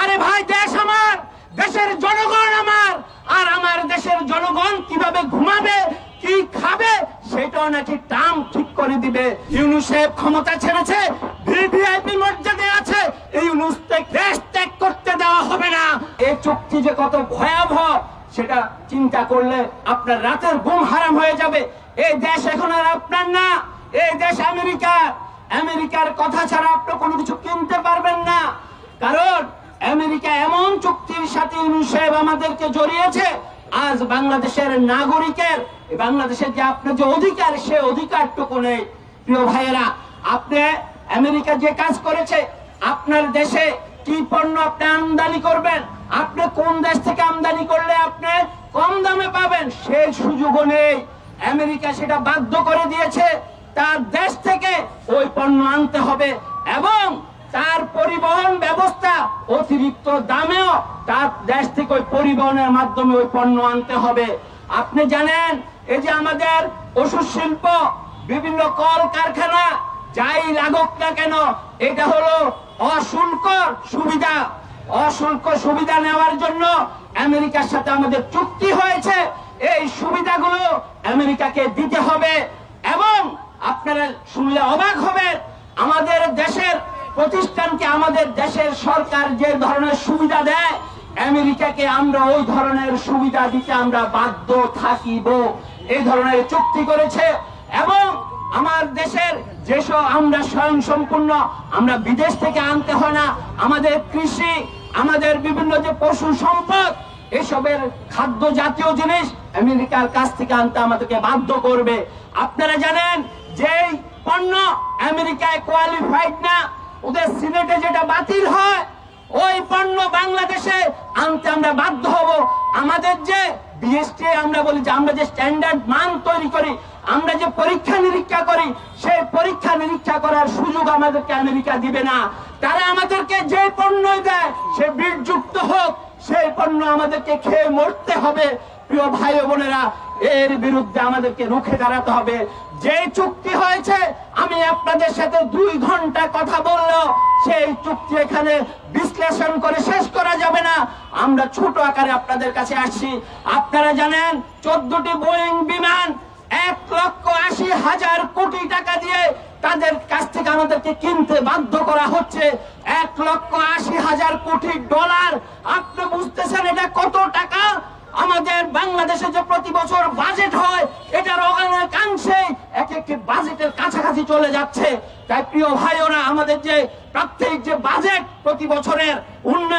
আরে ভাই, দেশ আমার, দেশের জনগণ আমার, আর আমার দেশের জনগণ কিভাবে ঘুমাবে, কি খাবে, সেটাও নাকি টার্ম ঠিক করে দিবে। ইউনূস সাহেব ক্ষমতা ছেড়েছে, ভিভিআইপি মর্যাদায় আছে, এই ইউনূস দেশ ত্যাগ করতে দেওয়া হবে না। এই চুক্তি যে কত ভয়াবহ সেটা চিন্তা করলে আপনার রাতের ঘুম হারাম হয়ে যাবে। এই দেশ এখন আর আপনার না, এই দেশ আমেরিকার। আমেরিকার কথা ছাড়া আপনি কোনো কিছু কিনতে পারবেন না, কারণ আমেরিকা এমন চুক্তির সাথে ইউনূস সাহেব আমাদেরকে জড়িয়েছে, আজ বাংলাদেশের নাগরিকের, বাংলাদেশের যে আপনার যে অধিকার, সে অধিকারটুকু নেই। প্রিয় ভাইয়েরা, আপনি আমেরিকা যে কাজ করেছে, আপনার দেশে কি পণ্য আপনি আমদানি করবেন, আপনি কোন দেশ থেকে আমদানি করলে আপনি কম দামে পাবেন, সেই সুযোগও নেই। আমেরিকা সেটা বাধ্য করে দিয়েছে, তার দেশ থেকে ওই পণ্য আনতে হবে, এবং তার পরিবহন ব্যবস্থা অতিরিক্ত দামেও তার দেশ থেকে ওই পরিবহনের মাধ্যমে ওই পণ্য আনতে হবে। আপনি জানেন, এই যে আমাদের ওষুধ শিল্প, বিভিন্ন কল কারখানা যাই লাগুক না কেন, এটা হলো অশুল্ক সুবিধা। অশুল্ক সুবিধা নেওয়ার জন্য আমেরিকার সাথে আমাদের চুক্তি হয়েছে, এই সুবিধাগুলো আমেরিকাকে দিতে হবে। এবং আপনারা শুনলে অবাক হবেন, আমাদের দেশের প্রতিষ্ঠানকে আমাদের দেশের সরকার যে ধরনের সুবিধা দেয়, আমেরিকাকে আমরা ওই ধরনের সুবিধা দিতে আমরা বাধ্য থাকিব। এই ধরনের চুক্তি করেছে। এবং আমার দেশের যেসব আমরা স্বয়ং সম্পূর্ণ, আমরা বিদেশ থেকে আনতে হয় না, আমাদের কৃষি, আমাদের বিভিন্ন যে পশু সম্পদ, এসবের খাদ্য জাতীয় জিনিস আমেরিকার কাছ থেকে আনতে আমাদেরকে বাধ্য করবে। আপনারা জানেন, যেই পণ্য আমেরিকায় কোয়ালিফাইড না, ওদের সিনেটে যেটা বাতিল হয়, ওই পণ্য বাংলাদেশে আনতে আমরা বাধ্য হব। আমাদের যে বিএসটি আমরা বলি যে আমরা যে স্ট্যান্ডার্ড মান তৈরি করি, আমরা যে পরীক্ষা নিরীক্ষা করি, সেই পরীক্ষা নিরীক্ষা করার সুযোগ আমাদেরকে আমেরিকা দিবে না। তারা আমাদেরকে যে পণ্য দেয়, সে বিষযুক্ত হোক, সেই পণ্য আমাদেরকে খেয়ে মরতে হবে। প্রিয় ভাই ও বোনেরা, এর বিরুদ্ধে আমাদেরকে রুখে দাঁড়াতে হবে। যে চুক্তি হয়েছে, আমি আপনাদের সাথে 2 ঘন্টা কথা বললেও সেই চুক্তি এখানে বিশ্লেষণ করে শেষ করা যাবে না। আমরা ছোট আকারে আপনাদের কাছে আসছি। আপনারা জানেন, 14টি বোয়িং বিমান 1,80,000 কোটি টাকা দিয়ে তাদের কাছ থেকে আমাদেরকে কিনতে বাধ্য করা হচ্ছে। 1,80,000 কোটি ডলার। আপনি বুঝতেছেন এটা কত টাকা? আমাদের বাংলাদেশে যে প্রতি বছর বাজেট হয়, এটার অনেকাংশে এক একটি বাজেটের কাছাকাছি চলে যাচ্ছে। তাই প্রিয় ভাইয়েরা, আমাদের যে প্রাত্যহিক যে বাজেট প্রতি বছরের উন্নয়ন